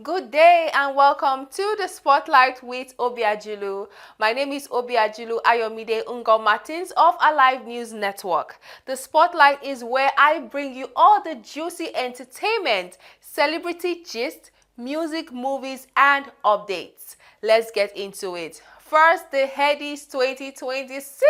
Good day and welcome to the Spotlight with Obiajulu. My name is Obiajulu Ayomide Ungo Martins of Alive News Network. The Spotlight is where I bring you all the juicy entertainment, celebrity gist, music, movies, and updates. Let's get into it. First, the Headies 2026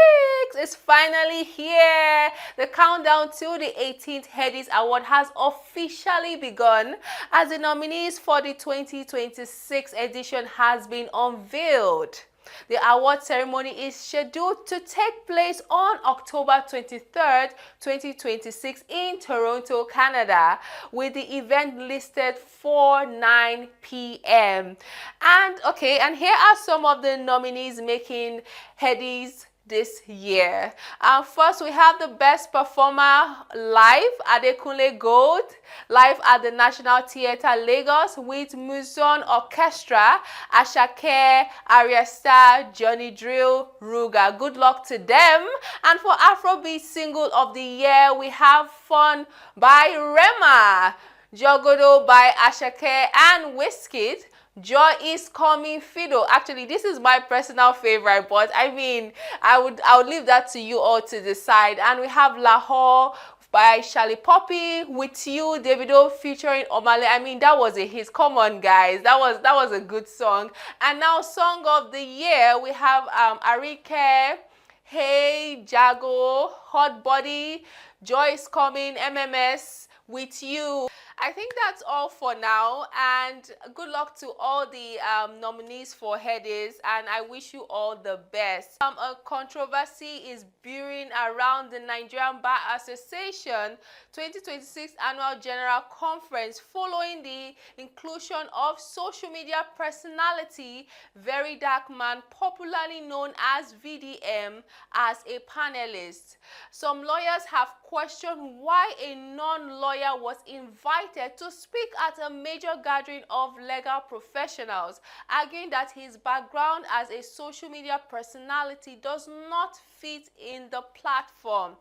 is finally here. The countdown to the 18th Headies Award has officially begun as the nominees for the 2026 edition has been unveiled. The award ceremony is scheduled to take place on October 23rd, 2026 in Toronto, Canada, with the event listed for 9 p.m. And here are some of the nominees making Headies this year. First, we have the best performer live Adekunle Gold, live at the National Theatre Lagos with Muson Orchestra, Asake, Arya Star, Johnny Drill, Ruga. Good luck to them. And for Afrobeat Single of the Year, we have Fun by Rema, Jogodo by Asake and Wizkid, Joy is Coming Fido. Actually, this is my personal favorite, but I mean, I would leave that to you all to decide. And we have Lahore by Charlie Poppy, With You, Davido featuring Omale. I mean, that was a hit. Come on, guys, that was a good song. And now, Song of the Year, we have Arike, Hey Jago, Hot Body, Joy is Coming, MMS, With You. I think that's all for now, and good luck to all the nominees for Headies, and I wish you all the best. A controversy is brewing around the Nigerian Bar Association 2026 Annual General Conference following the inclusion of social media personality Very Dark Man, popularly known as VDM, as a panelist. Some lawyers have questioned why a non-lawyer was invited to speak at a major gathering of legal professionals, arguing that his background as a social media personality does not fit in the platform.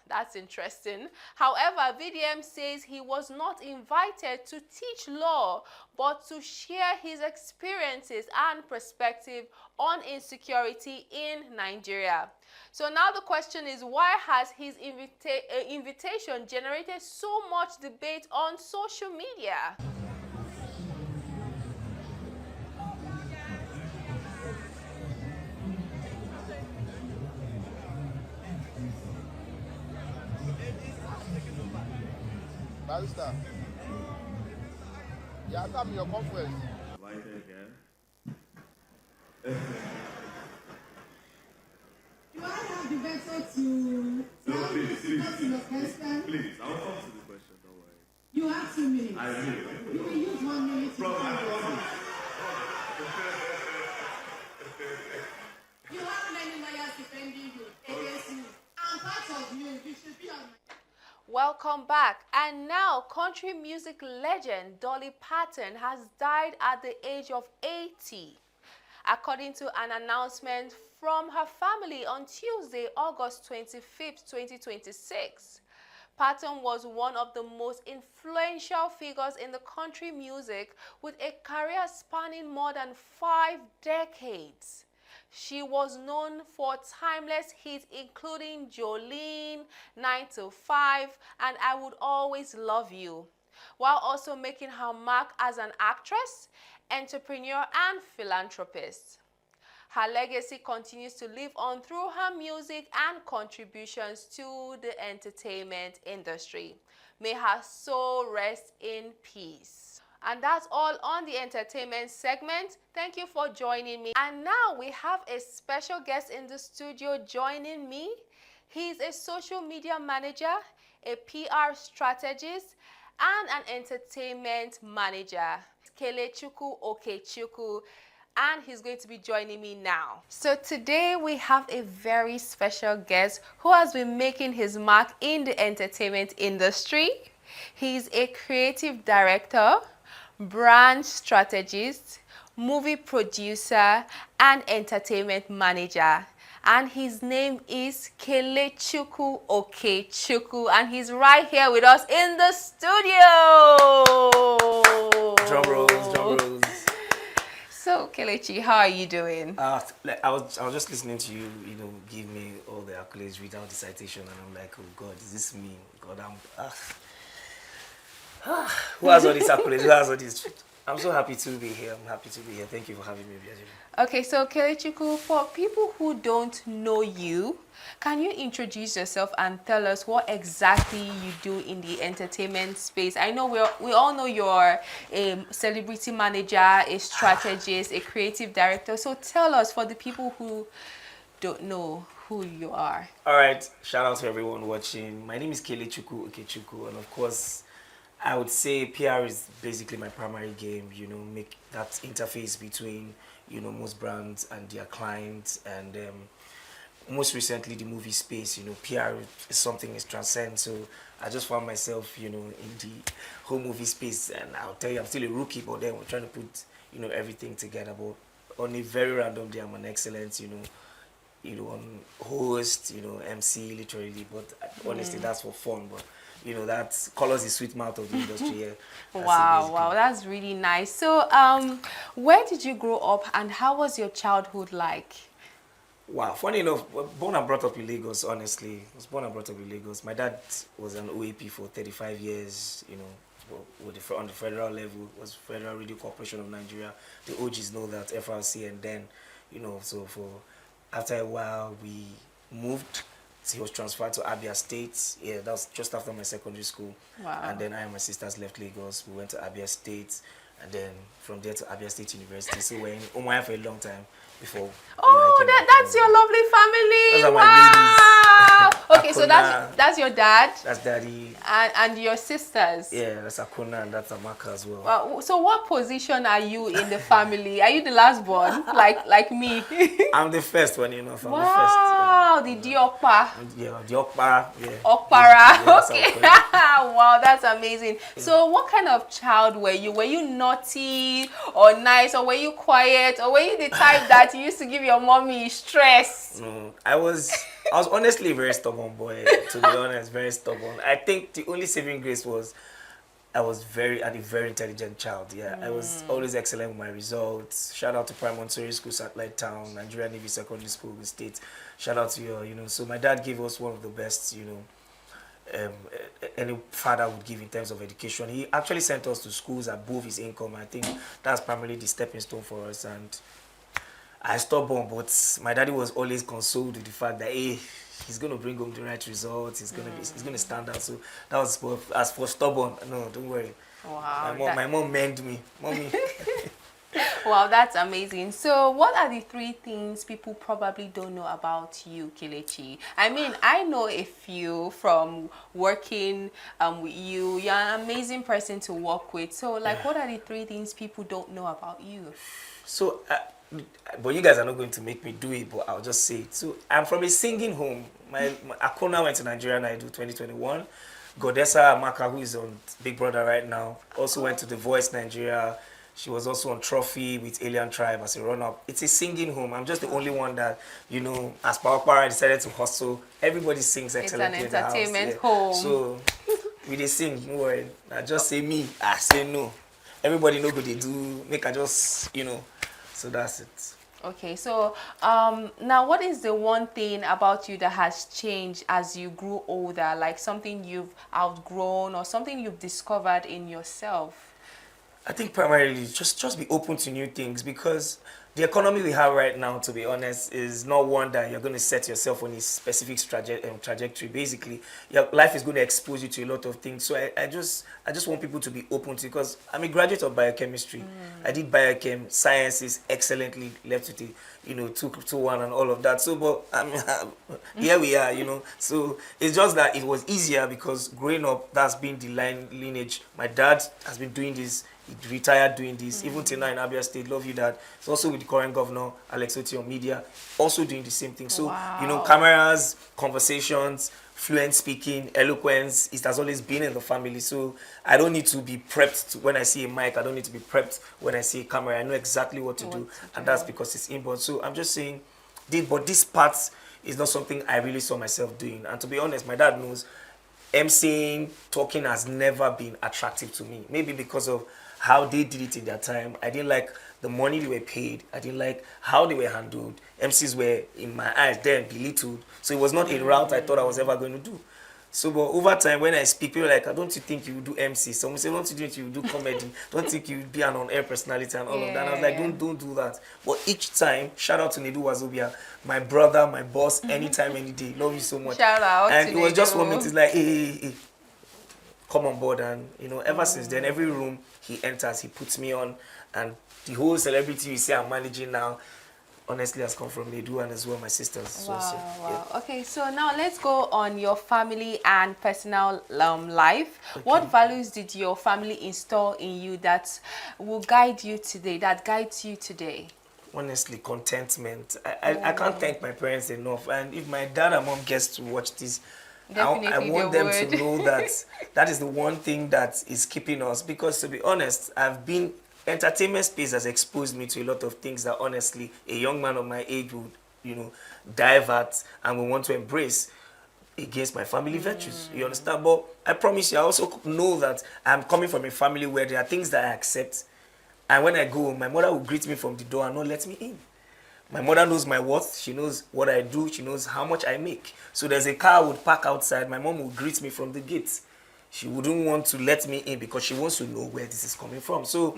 That's interesting. However, VDM says he was not invited to teach law, but to share his experiences and perspective on insecurity in Nigeria. So now the question is, why has his invitation generated so much debate on social media? Barrister, yeah, come your conference. Invited here. Do I have the veto to Please, your question? please, I'll come to the question, don't worry. You have 2 minutes. I will. You will use 1 minute to I answer. promise. You have many lawyers defending you against you. I'm part of you. You should be on my... Welcome back. And now, country music legend Dolly Parton has died at the age of 80. According to an announcement from her family on Tuesday, August 25th, 2026. Parton was one of the most influential figures in the country music, with a career spanning more than 5 decades. She was known for timeless hits including Jolene, 9 to 5, and I Would Always Love You, while also making her mark as an actress, entrepreneur, and philanthropist. Her legacy continues to live on through her music and contributions to the entertainment industry. May her soul rest in peace. And that's all on the entertainment segment. Thank you for joining me. And now we have a special guest in the studio joining me. He's a social media manager, a PR strategist, and an entertainment manager. Kelechukwu Okechukwu. And he's going to be joining me now. So today we have a very special guest who has been making his mark in the entertainment industry. He's a creative director, brand strategist, movie producer, and entertainment manager. and his name is Kelechukwu Okechukwu, and he's right here with us in the studio. Drum rolls, drum rolls. So, Kelechi, how are you doing? I was just listening to you, give me all the accolades, read out the citation, and I'm like, oh God, is this me? God, who has all these accolades? Who has all these? I'm so happy to be here. I'm happy to be here. Thank you for having me, Obiajulu. Okay, so Kelechukwu, for people who don't know you, can you introduce yourself and tell us what exactly you do in the entertainment space? I know we all know you're a celebrity manager, a strategist, a creative director. So tell us, for the people who don't know who you are. All right, shout out to everyone watching. My name is Kelechukwu Okechukwu, and of course, I would say PR is basically my primary game, make that interface between, most brands and their clients, and most recently the movie space, PR is something is transcend. So I just found myself, in the whole movie space, and I'll tell you, I'm still a rookie, but then we're trying to put, everything together. But on a very random day, I'm an excellent, on host, MC literally, but honestly, that's for fun. But that colors the sweet mouth of the industry here. Wow, that's really nice. So, where did you grow up, and how was your childhood like? Wow, funny enough, born and brought up in Lagos, honestly. I was born and brought up in Lagos. My dad was an OAP for 35 years, on the federal level, was Federal Radio Corporation of Nigeria. The OGs know that, FRC, and then, so after a while, we moved. He was transferred to Abia State. Yeah, that was just after my secondary school. Wow. And then I and my sisters left Lagos. We went to Abia State, and then from there to Abia State University. So we're in Umuahia for a long time before. That's your lovely family. Those are my babies. Okay, so that's your dad. That's daddy. And your sisters. Yeah, that's Akuna and that's Amaka as well. Well, so what position are you in the family? Are you the last born, like me? I'm the first one, I'm the first. Wow, the Diokpa. Yeah, Diokpa. Yeah. Okpara. Yeah, Okay. Wow, that's amazing. Yeah. So what kind of child were you? Were you naughty or nice, or were you quiet, or were you the type that you used to give your mommy stress? No, I was honestly a very stubborn boy, to be honest, very stubborn. I think the only saving grace was I was a very intelligent child. Yeah, I was always excellent with my results. Shout out to Prime Montessori School, Satellite Town, Nigeria Navy Secondary School, the state. Shout out to your, so my dad gave us one of the best, any father would give in terms of education. He actually sent us to schools above his income. I think that's primarily the stepping stone for us. And I stubborn, but my daddy was always consoled with the fact that, hey, he's going to bring home the right results. He's going to stand out. So that was as for stubborn. No, don't worry. Wow. My mom mend me, mommy. Wow, that's amazing. So what are the 3 things people probably don't know about you, Kelechi? I mean, I know a few from working with you. You're an amazing person to work with. So, what are the 3 things people don't know about you? So, but you guys are not going to make me do it, but I'll just say it. So, I'm from a singing home. My Akona went to Nigeria and I do 2021. Godessa Amaka, who is on Big Brother right now, also went to The Voice Nigeria. She was also on Trophy with Alien Tribe as a run-up. It's a singing home. I'm just the only one that, as Power decided to hustle. Everybody sings excellently in the house. It's an entertainment home. So, we they sing, no worry. I just say me, I say no. Everybody know what they do. Make I just, so that's it. Okay, so now what is the one thing about you that has changed as you grew older? Like something you've outgrown or something you've discovered in yourself? I think primarily just be open to new things, because the economy we have right now, to be honest, is not one that you're going to set yourself on a specific trajectory. Basically, your life is going to expose you to a lot of things. So I just want people to be open to, because I'm a graduate of biochemistry. I did biochem sciences excellently, left with a 2-1 and all of that. So, but here we are, So it's just that it was easier because growing up, that's been the lineage. My dad has been doing this. He retired doing this, even till now in Abia State. Love you, Dad. It's also with the current governor, Alex Oti on media, also doing the same thing. So, wow. Cameras, conversations, fluent speaking, eloquence, it has always been in the family. So I don't need to be prepped when I see a mic. I don't need to be prepped when I see a camera. I know exactly what to do. And that's because it's inborn. So I'm just saying, did, but this part is not something I really saw myself doing. And to be honest, my dad knows MCing, talking has never been attractive to me. Maybe because of how they did it in their time. I didn't like the money they were paid. I didn't like how they were handled. MCs were, in my eyes, then belittled. So it was not a route I thought I was ever going to do. So, but over time, when I speak, people are like, don't you think you would do MC? Someone say, don't you think you would do comedy? Don't you think you would be an on-air personality and all of that? And I was like, don't do that. But each time, shout out to Nedu Wazobia, my brother, my boss, anytime, any day. Love you so much. Shout out and to it was just Nedu. one minute, it's like, hey, come on board. And, ever since then, every room he enters, he puts me on. And the whole celebrity you see I'm managing now, honestly, has come from Nedu and as well my sisters. Wow, So, wow. yeah. Okay, so now let's go on your family and personal life. What values did your family install in you that will guide you today, that guides you today? Honestly, contentment. I can't thank my parents enough. And if my dad and mom gets to watch this, I Definitely want they them would. to know that that is the one thing that is keeping us. Because to be honest, entertainment space has exposed me to a lot of things that honestly a young man of my age would, dive at and we want to embrace against my family virtues. You understand? But I promise you, I also know that I'm coming from a family where there are things that I accept. And when I go, my mother will greet me from the door and not let me in. My mother knows my worth. She knows what I do. She knows how much I make. So there's a car I would park outside. My mom would greet me from the gate. She wouldn't want to let me in because she wants to know where this is coming from. So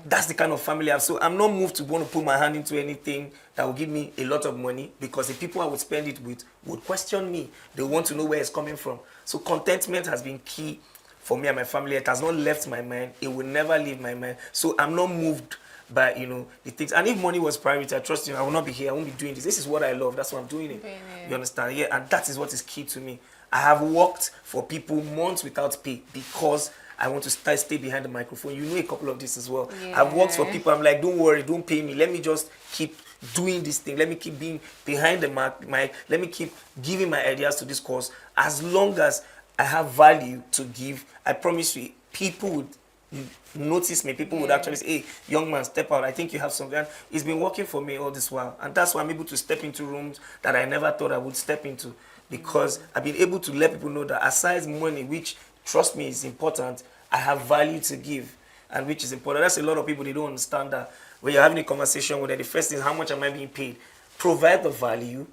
that's the kind of family I have. So I'm not moved to want to put my hand into anything that will give me a lot of money because the people I would spend it with would question me. They want to know where it's coming from. So contentment has been key for me and my family. It has not left my mind. It will never leave my mind. So I'm not moved by, the things. And if money was priority, I trust you, I will not be here. I won't be doing this. This is what I love. That's why I'm doing it. You understand? Yeah, and that is what is key to me. I have worked for people months without pay because I want to stay behind the microphone. You know a couple of this as well. I've worked for people. I'm like, don't worry, don't pay me. Let me just keep doing this thing. Let me keep being behind the mic. Let me keep giving my ideas to this cause. As long as I have value to give, I promise you, people would notice me. People would actually say, hey, young man, step out. I think you have something. And it's been working for me all this while. And that's why I'm able to step into rooms that I never thought I would step into. Because I've been able to let people know that aside money, which, trust me, is important, I have value to give, and which is important. That's a lot of people, they don't understand that. When you're having a conversation with them, the first thing is, how much am I being paid? Provide the value,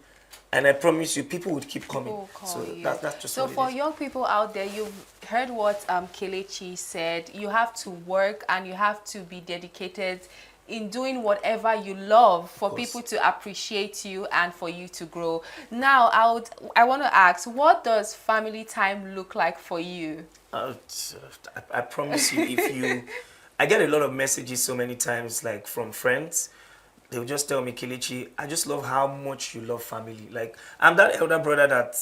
and I promise you, people would keep coming. So that's just so what it for is. young people out there, you've heard what Kelechi said. You have to work and you have to be dedicated in doing whatever you love for people to appreciate you and for you to grow. Now, I want to ask, what does family time look like for you? I promise you, I get a lot of messages so many times, like from friends. They'll just tell me, Kelechi, I just love how much you love family. Like, I'm that elder brother that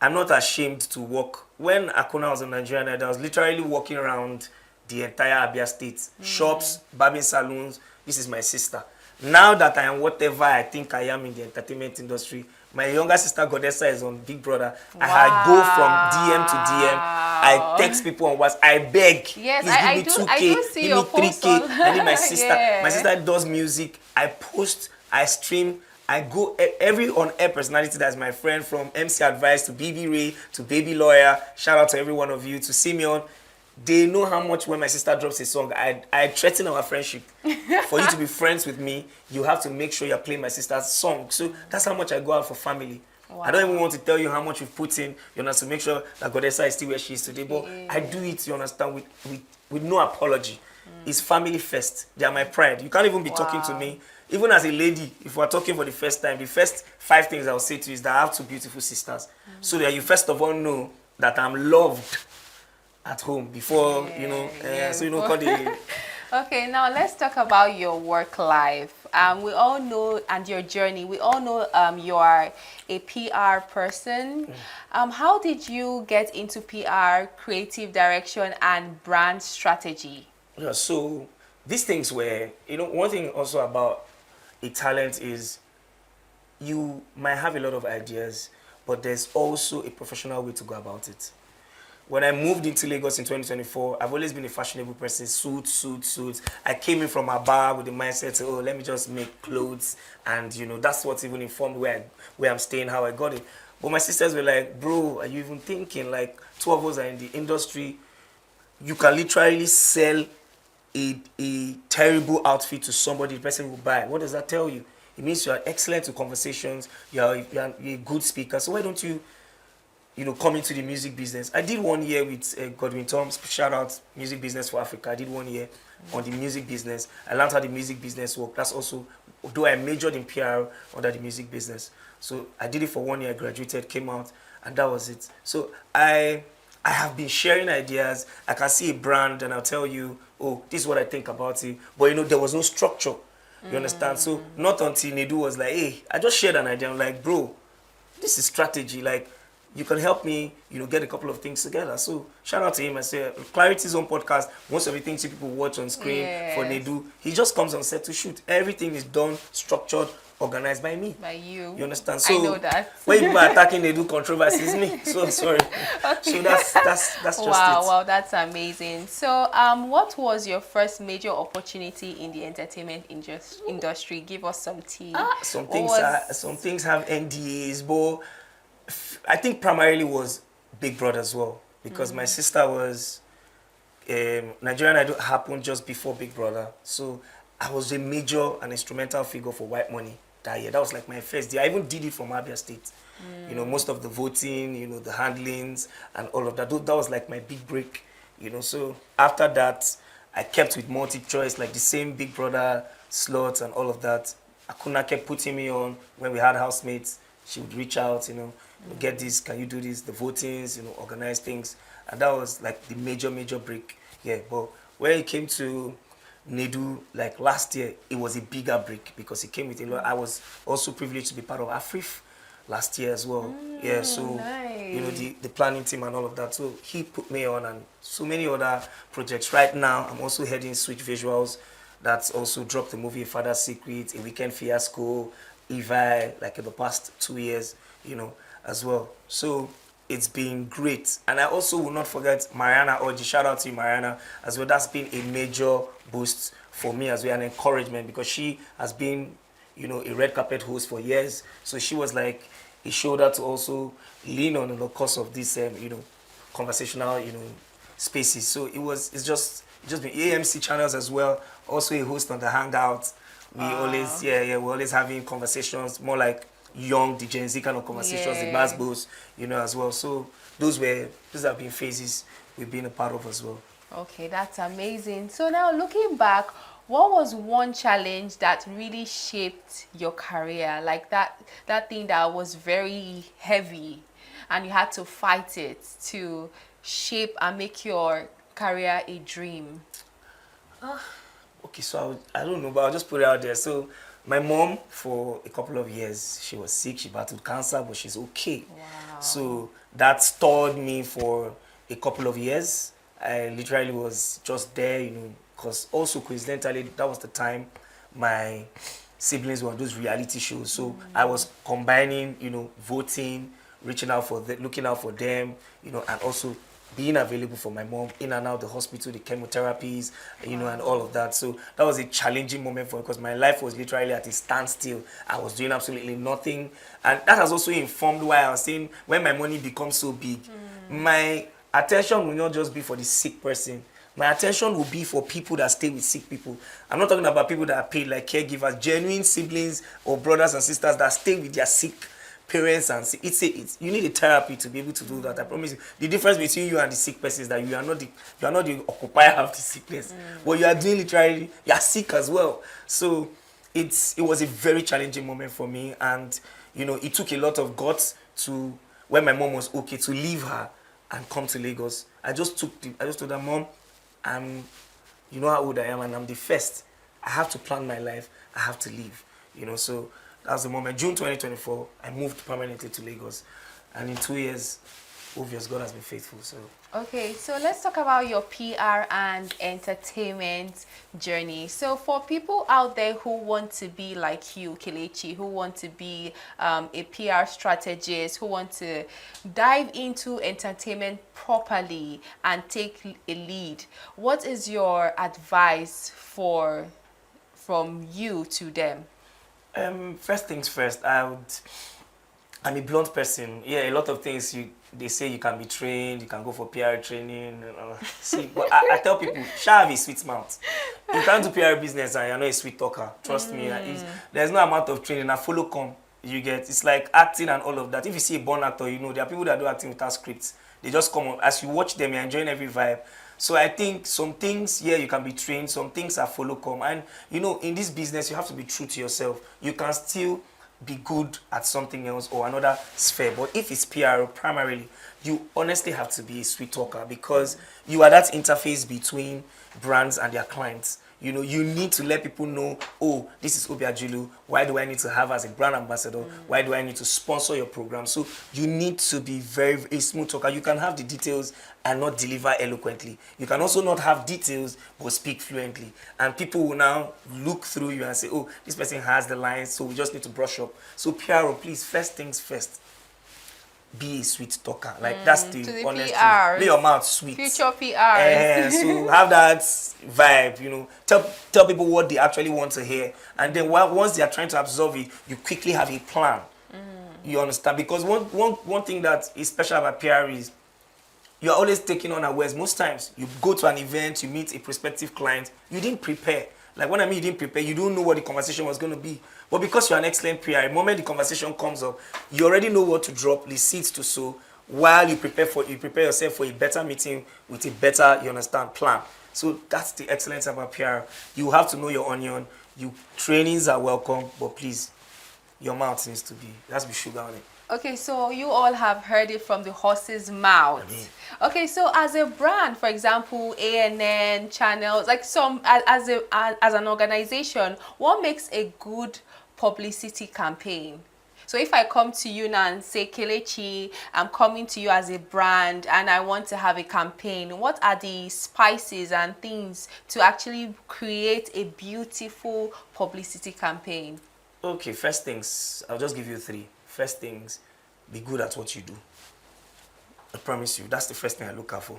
I'm not ashamed to walk. When Akuna was in Nigeria, I was literally walking around the entire Abia state. Shops, barbing salons. This is my sister. Now that I am whatever I think I am in the entertainment industry, my younger sister Godessa is on Big Brother. I go from DM to DM. I text people on WhatsApp. I beg. Yes, please give me 2K, I do see give your me 3K. posts on- I need my sister. Yeah. My sister does music. I post. I stream. I go every on-air personality that's my friend, from MC Advice to BB Ray to Baby Lawyer. Shout out to every one of you, to Simeon. They know how much when my sister drops a song, I threaten our friendship. For you to be friends with me, you have to make sure you're playing my sister's song. So that's how much I go out for family. I don't even want to tell you how much we've put in, you know, to make sure that Godessa is still where she is today. But I do it, you understand, with no apology. It's family first. They are my pride. You can't even be talking to me. Even as a lady, if we're talking for the first time, the first 5 things I'll say to you is that I have 2 beautiful sisters. So that you first of all know that I'm loved at home before, so call the... Okay, now let's talk about your work life. We all know, and your journey, we all know you are a PR person. How did you get into PR, creative direction, and brand strategy? Yeah, so these things were, one thing also about a talent is you might have a lot of ideas, but there's also a professional way to go about it. when I moved into Lagos in 2024, I've always been a fashionable person. Suits. I came in from a bar with the mindset, oh, let me just make clothes, and that's what even informed where I'm staying, how I got it. But my sisters were like, bro, are you even thinking? Like, two of us are in the industry. You can literally sell a terrible outfit to somebody, the person will buy. What does that tell you? It means you are excellent to conversations. You're a good speaker. So why don't you come into the music business? I did 1 year with Godwin Thomas. Shout out Music Business for Africa. I did 1 year on the music business. I learned how the music business worked. That's also, though I majored in PR under the music business. So I did it for 1 year. I graduated, came out, and that was it. So I have been sharing ideas. I can see a brand and I'll tell you, oh, this is what I think about it. But there was no structure. You understand? So not until Nedu was like, hey, I just shared an idea. I'm like, bro, this is strategy. Like, you can help me, get a couple of things together. So shout out to him. I say, Clarity's own podcast, most of the things you people watch on screen for Nedu, he just comes on set to shoot. Everything is done, structured, organized by me. By you. You understand? So I know that. when people are attacking Nedu, controversy is me. So sorry. Okay. So that's just it. Wow, that's amazing. So what was your first major opportunity in the entertainment industry? Give us some tea. Some things have NDAs, but I think primarily was Big Brother as well, because my sister was Nigerian Idol happened just before Big Brother, so I was a major and instrumental figure for White Money that year. That was like my first year. I even did it from Abia State. Most of the voting, the handlings and all of that. That was like my big break. So after that, I kept with multi-choice, like the same Big Brother slots and all of that. Akuna kept putting me on when we had housemates. She would reach out, get this, can you do this, the votings, organize things. And that was like the major break. Yeah, but when it came to Nedu, like last year, it was a bigger break because it came with a lot. I was also privileged to be part of AFRIF last year as well. Yeah, so, nice. the planning team and all of that. So he put me on and so many other projects. Right now, I'm also heading Switch Visuals. That's also dropped the movie A Father's Secret, A Weekend Fiasco, Evi, like in the past 2 years, as well. So it's been great. And I also will not forget Mariana Oji. Shout out to you, Mariana, as well. That's been a major boost for me as well, an encouragement, because she has been, a red carpet host for years. So she was like a shoulder to also lean on in the course of this, conversational, spaces. So it's just been AMC channels as well. Also a host on the Hangout. We always, we're always having conversations, more like young, the Gen Z kind of conversations, the Masbos, as well. So these have been phases we've been a part of as well. Okay, that's amazing. So now looking back, what was one challenge that really shaped your career? Like that thing that was very heavy and you had to fight it to shape and make your career a dream? Okay, so I don't know, but I'll just put it out there. So my mom, for a couple of years, she was sick. She battled cancer, but she's okay. Wow. So that stalled me for a couple of years. I literally was just there, because also coincidentally, that was the time my siblings were on those reality shows. So I was combining, voting, reaching out for them, looking out for them, and also being available for my mom in and out the hospital, the chemotherapies, and all of that. So that was a challenging moment for me because my life was literally at a standstill. I was doing absolutely nothing. And that has also informed why I was saying when my money becomes so big, my attention will not just be for the sick person. My attention will be for people that stay with sick people. I'm not talking about people that are paid like caregivers, genuine siblings or brothers and sisters that stay with their sick parents, and you need a therapy to be able to do that. I promise you. The difference between you and the sick person is that you are not the occupier of the sickness. What you are doing literally, you are sick as well. So it was a very challenging moment for me, and it took a lot of guts to, when my mom was okay, to leave her and come to Lagos. I just told her, Mom, you know how old I am, and I'm the first. I have to plan my life. I have to leave. So that was the moment. June 2024, I moved permanently to Lagos. And in 2 years, obvious, God has been faithful. So Okay, so let's talk about your PR and entertainment journey. So for people out there who want to be like you, Kelechi, who want to be a PR strategist, who want to dive into entertainment properly and take a lead, what is your advice from you to them? first things first, I'm a blunt person. Yeah, a lot of things they say you can be trained, you can go for PR training. See, but I tell people, shall have a sweet mouth. You can't do PR business and you're not a sweet talker. Trust me. There's no amount of training. I follow come. You get. It's like acting and all of that. If you see a born actor, you know there are people that do acting without scripts. They just come on. As you watch them, you're enjoying every vibe. So I think some things, yeah, you can be trained. Some things are follow come. And you know, in this business, you have to be true to yourself. You can still be good at something else or another sphere. But if it's PR primarily, you honestly have to be a sweet talker because you are that interface between brands and their clients. You know, you need to let people know, oh, this is Obiajulu. Why do I need to have as a brand ambassador? Why do I need to sponsor your program? So you need to be a smooth talker. You can have the details and not deliver eloquently. You can also not have details but speak fluently. And people will now look through you and say, oh, this person has the lines, so we just need to brush up. So PRO, please, first things first. Be a sweet talker. Like that's the To the honest PRs. truth. Be your mouth sweet. Future PRs. So have that vibe, you know. Tell people what they actually want to hear, and then once they are trying to absorb it, you quickly have a plan. You understand? Because one thing that is special about PR is you are always taking on awares. Most times you go to an event, you meet a prospective client, you didn't prepare. Like when I mean you didn't prepare, you don't know what the conversation was going to be. But because you're an excellent PR, the moment the conversation comes up, you already know what to drop, the seeds to sow, while you prepare yourself for a better meeting with a better, you understand, plan. So that's the excellence about PR. You have to know your onion. Trainings are welcome, but please, your mouth needs to be, there has to be sugar on it. Okay, so you all have heard it from the horse's mouth. Okay, so as a brand, for example, ANN channels, like as an organization, what makes a good publicity campaign? So if I come to you now and say, Kelechi, I'm coming to you as a brand and I want to have a campaign, what are the spices and things to actually create a beautiful publicity campaign? Okay, first things, I'll just give you three. First things, be good at what you do. I promise you, that's the first thing I look out for.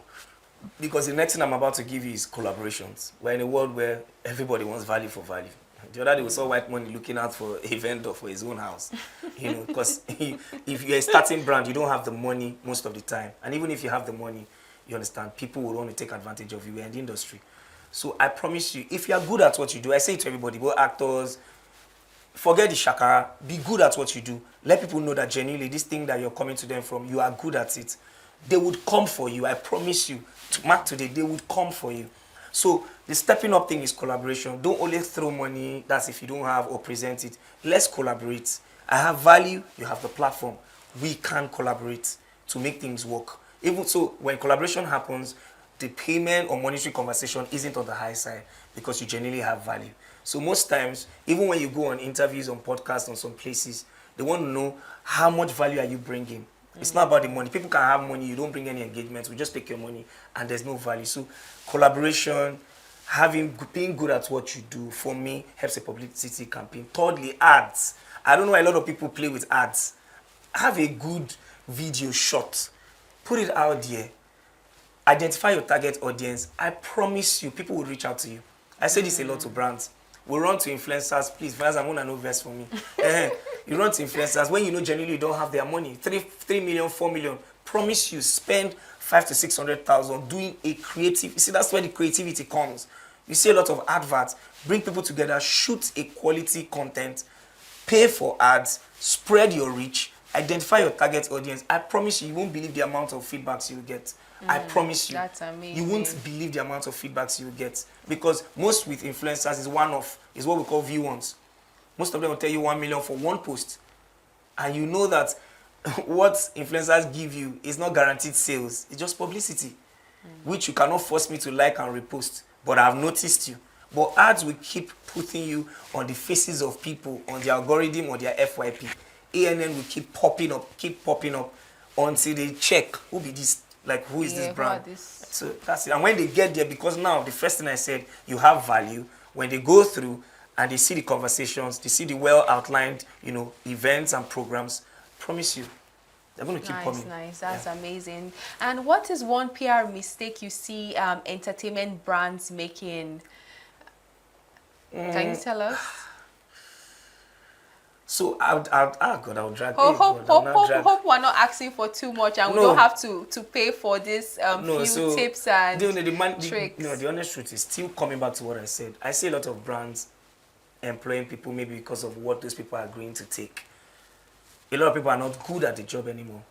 Because the next thing I'm about to give you is collaborations. We're in a world where everybody wants value for value. The other day we saw white money looking out for a vendor for his own house. You know, because if you're a starting brand, you don't have the money most of the time. And even if you have the money, you understand, people will want to take advantage of you. We're in the industry. So I promise you, if you are good at what you do, I say it to everybody, both actors, forget the shakara, be good at what you do. Let people know that genuinely this thing that you're coming to them from, you are good at it. They would come for you, I promise you. To mark today, they would come for you. So the stepping up thing is collaboration. Don't only throw money, that's if you don't have or present it. Let's collaborate. I have value, you have the platform. We can collaborate to make things work. Even so, when collaboration happens, the payment or monetary conversation isn't on the high side because you genuinely have value. So most times, even when you go on interviews, on podcasts, on some places, they want to know how much value are you bringing. It's not about the money. People can have money, you don't bring any engagements, we just take your money and there's no value. So collaboration, being good at what you do, for me, helps a publicity campaign. Thirdly, ads. I don't know why a lot of people play with ads. Have a good video shot. Put it out there. Identify your target audience. I promise you, people will reach out to you. I say this a lot to brands. We run to influencers, please. Friends, I'm gonna know verse for me. You run to influencers when you know genuinely you don't have their money. 3 million, 4 million. Promise you, spend 500 to 600,000 doing a creative. You see, that's where the creativity comes. You see a lot of adverts. Bring people together, shoot a quality content, pay for ads, spread your reach, identify your target audience. I promise you, you won't believe the amount of feedbacks you'll get. I promise you. That's amazing. You won't believe the amount of feedbacks you get. Because most with influencers is one-off, is what we call view-ons. Most of them will tell you 1 million for one post. And you know that what influencers give you is not guaranteed sales. It's just publicity, which you cannot force me to like and repost. But I've noticed you. But ads will keep putting you on the faces of people, on the algorithm or their FYP. ANN will keep popping up. until they check who be this, like who is Yeah, this who brand. are this? So that's it. And when they get there, because now the first thing I said, you have value. When they go through and they see the conversations, they see the well outlined, events and programs, promise you, they're going to keep coming. Nice. That's amazing. And what is one PR mistake you see entertainment brands making? Can you tell us? So I would drag. Hope, hey, God, I'll not drag. hope we're not asking for too much and we No. don't have to pay for this few So tips and the tricks. the honest truth is still coming back to what I said. I see a lot of brands employing people maybe because of what those people are agreeing to take. A lot of people are not good at the job anymore.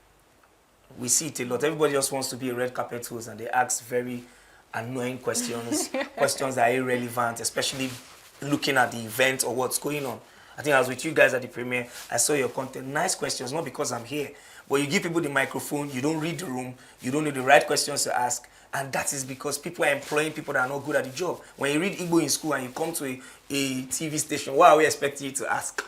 We see it a lot. Everybody just wants to be a red carpet host and they ask very annoying questions, questions that are irrelevant, especially looking at the event or what's going on. I think I was with you guys at the premiere. I saw your content. Nice questions, not because I'm here. But you give people the microphone, you don't read the room, you don't know the right questions to ask. And that is because people are employing people that are not good at the job. When you read Igbo in school and you come to a TV station, what are we expecting you to ask?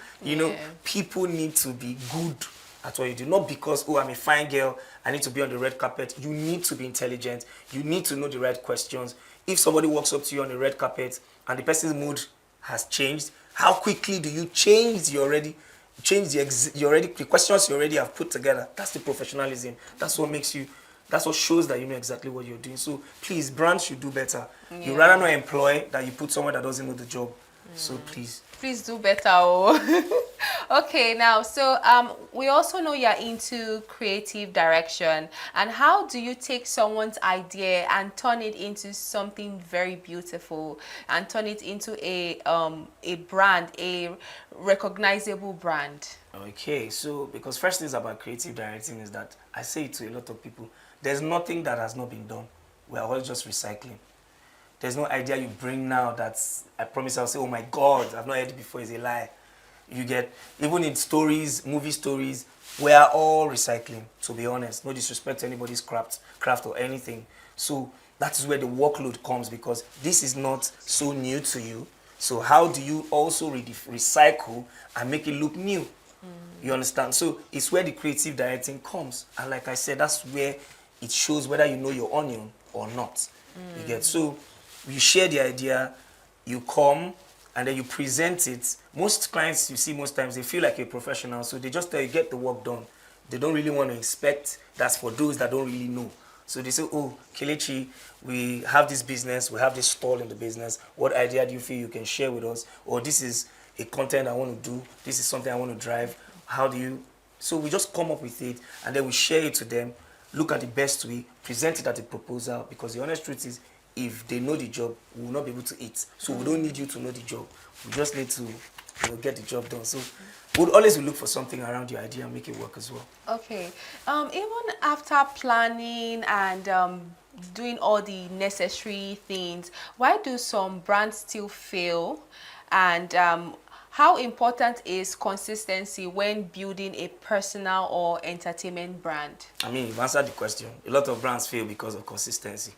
People need to be good at what you do. Not because, oh, I'm a fine girl, I need to be on the red carpet. You need to be intelligent. You need to know the right questions. If somebody walks up to you on the red carpet and the person's mood has changed, how quickly do you change the questions you already have put together? That's the professionalism. That's what shows that you know exactly what you're doing. So please, brands should do better. Yeah. You rather not employ than you put someone that doesn't know the job. So please do better. Oh. Okay, now, so we also know you're into creative direction. And how do you take someone's idea and turn it into something very beautiful and turn it into a brand, a recognizable brand? Okay, so because first things about creative directing is that I say it to a lot of people, there's nothing that has not been done. We are all just recycling. There's no idea you bring now that I promise I'll say, oh my God, I've not heard it before, is a lie. You get, even in stories, movie stories, we are all recycling, to be honest. No disrespect to anybody's craft or anything. So that is where the workload comes, because this is not so new to you. So how do you also recycle and make it look new? You understand? So it's where the creative directing comes. And like I said, that's where it shows whether you know your onion or not. You get, so you share the idea, you come, and then you present it. Most clients you see most times, they feel like a professional, so they just tell you, get the work done. They don't really want to inspect. That's for those that don't really know. So they say, oh, Kelechi, we have this business, we have this stall in the business. What idea do you feel you can share with us? Or this is a content I want to do. This is something I want to drive. How do you? So we just come up with it, and then we share it to them, look at the best way, present it as a proposal, because the honest truth is, if they know the job, we will not be able to eat. So we don't need you to know the job. We just need to get the job done. So we'll always look for something around your idea and make it work as well. Okay. Even after planning and doing all the necessary things, why do some brands still fail? And how important is consistency when building a personal or entertainment brand? I mean, you've answered the question. A lot of brands fail because of consistency.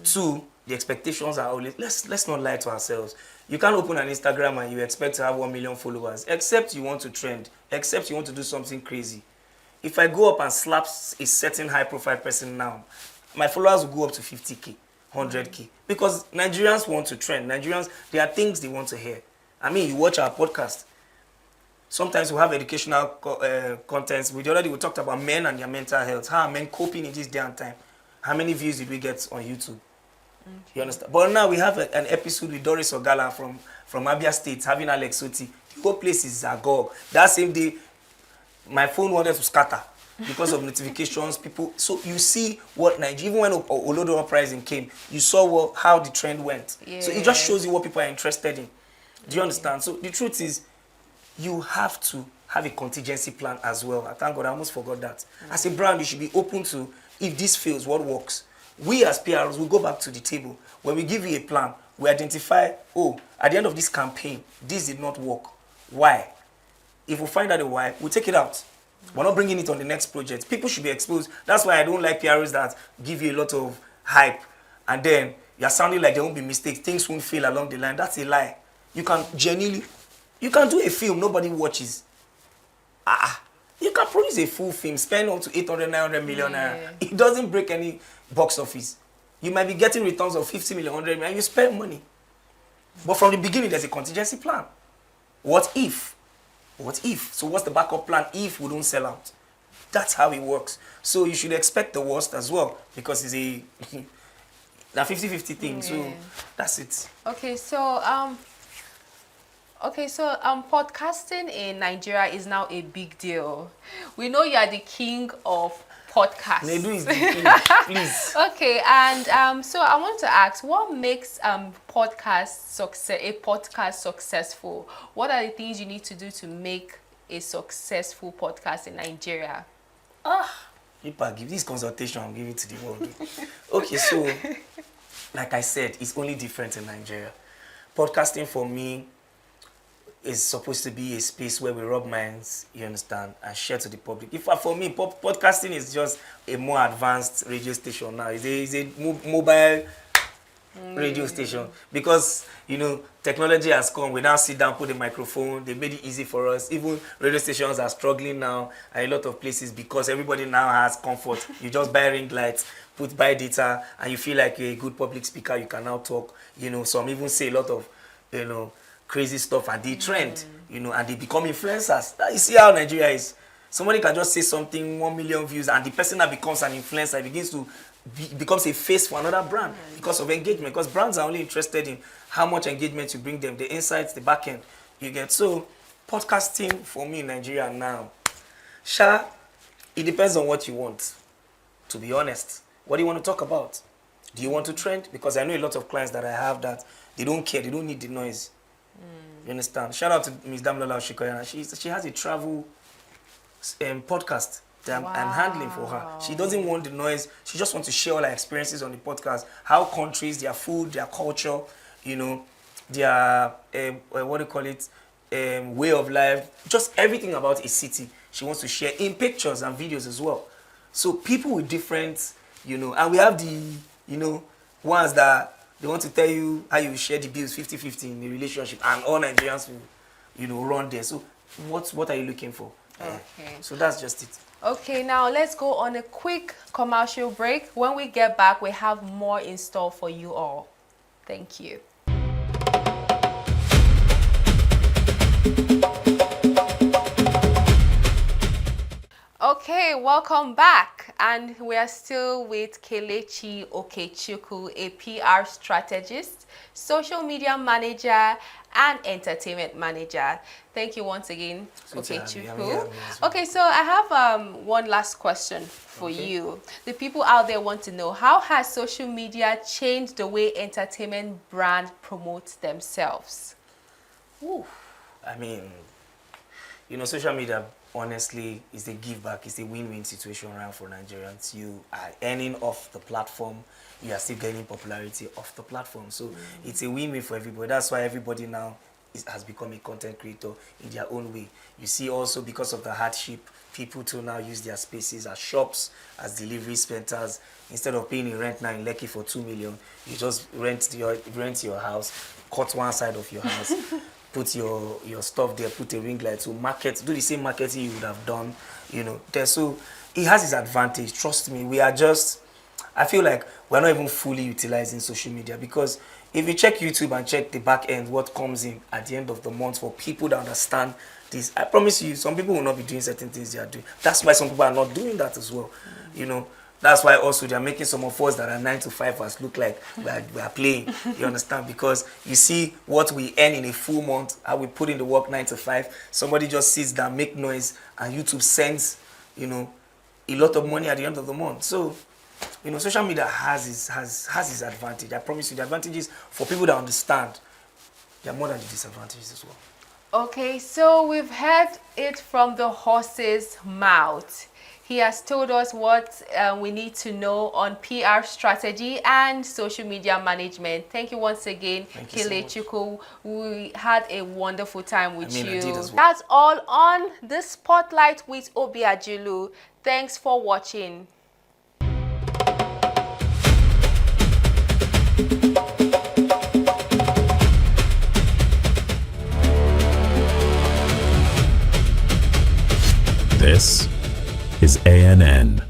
Two, the expectations are always, let's not lie to ourselves. You can't open an Instagram and you expect to have 1 million followers, except you want to trend, except you want to do something crazy. If I go up and slap a certain high profile person now, my followers will go up to 50K, 100K. Because Nigerians want to trend. Nigerians, there are things they want to hear. I mean, you watch our podcast. Sometimes we have educational contents. The other day we talked about men and their mental health. How are men coping in this day and time? How many views did we get on YouTube? You understand? But now we have an episode with Doris Ogala from Abia State, having Alex Soti. The whole place is agog. That same day, my phone wanted to scatter because of notifications, people. So you see what Nigeria, even when Olodo Uprising came, you saw how the trend went. Yes. So it just shows you what people are interested in. Do you understand? So the truth is, you have to have a contingency plan as well. I thank God, I almost forgot that. As a brand, you should be open to, if this fails, what works? We as PRs will go back to the table. When we give you a plan, we identify, oh, at the end of this campaign, this did not work. Why? If we find out the why, we'll take it out. We're not bringing it on the next project. People should be exposed. That's why I don't like PRs that give you a lot of hype, and then you're sounding like there won't be mistakes. Things won't fail along the line. That's a lie. You can genuinely, you can do a film nobody watches. You can produce a full film, spend up to 800, 900 million naira. Yeah. It doesn't break any box office. You might be getting returns of 50 million, 100 million, and you spend money. But from the beginning, there's a contingency plan. What if? What if? So what's the backup plan if we don't sell out? That's how it works. So you should expect the worst as well, because it's a 50-50 thing. So that's it. Okay, so podcasting in Nigeria is now a big deal. We know you are the king of podcasts. Nedu is the king, please. Okay, and so I want to ask, what makes a podcast successful? What are the things you need to do to make a successful podcast in Nigeria? If I give this consultation, I'll give it to the world. Okay, so like I said, it's only different in Nigeria. Podcasting for me is supposed to be a space where we rub minds, you understand, and share to the public. For me, podcasting is just a more advanced radio station now. It's a mobile radio station, because technology has come. We now sit down, put the microphone. They made it easy for us. Even radio stations are struggling now at a lot of places, because everybody now has comfort. You just buy ring lights, buy data, and you feel like you're a good public speaker. You can now talk. Some even say a lot of crazy stuff, and they trend, and they become influencers. You see how Nigeria is. Somebody can just say something, 1 million views, and the person that becomes an influencer becomes a face for another brand because of engagement. Because brands are only interested in how much engagement you bring them, the insights, the back end you get. So podcasting for me in Nigeria now, it depends on what you want, to be honest. What do you want to talk about? Do you want to trend? Because I know a lot of clients that I have that they don't care, they don't need the noise. You understand? Shout out to Ms. Damilola Oshikoyana. She has a travel podcast that I'm handling for her. She doesn't want the noise. She just wants to share all her experiences on the podcast. How countries, their food, their culture, their way of life, just everything about a city. She wants to share in pictures and videos as well. So people with different, and we have the, ones that they want to tell you how you share the bills 50-50 in the relationship, and all Nigerians will, run there. So what are you looking for? Okay. So that's just it. Okay, now let's go on a quick commercial break. When we get back, we have more in store for you all. Thank you. Okay, welcome back, and we are still with Kelechi Okechukwu, a PR strategist, social media manager, and entertainment manager. Thank you once again, Okechukwu. Okay, so I have one last question for you. The people out there want to know, how has social media changed the way entertainment brand promote themselves? Ooh. I mean, social media, honestly, is a give back. It's a win-win situation around for Nigerians. You are earning off the platform. You are still gaining popularity off the platform. So it's a win-win for everybody. That's why everybody now has become a content creator in their own way. You see also, because of the hardship, people too now use their spaces as shops, as delivery centers. Instead of paying a rent now in Lekki for 2 million, you just rent your house, cut one side of your house, put your stuff there, put a ring light, to do the same marketing you would have done, there. So it has its advantage. Trust me, I feel like we're not even fully utilizing social media, because if you check YouTube and check the back end, what comes in at the end of the month for people that understand this, I promise you, some people will not be doing certain things they are doing. That's why some people are not doing that as well. That's why also they are making some of us that are 9 to 5ers look like we are playing. You understand? Because you see what we earn in a full month, how we put in the work 9 to 5. Somebody just sits down, make noise, and YouTube sends, a lot of money at the end of the month. So, social media has its advantage. I promise you, the advantages for people that understand, they are more than the disadvantages as well. Okay, so we've heard it from the horse's mouth. He has told us what we need to know on PR strategy and social media management. Thank you once again, Kelechi. We had a wonderful time with you. I did as well. That's all on the Spotlight with Obiajulu. Thanks for watching. This is ANN.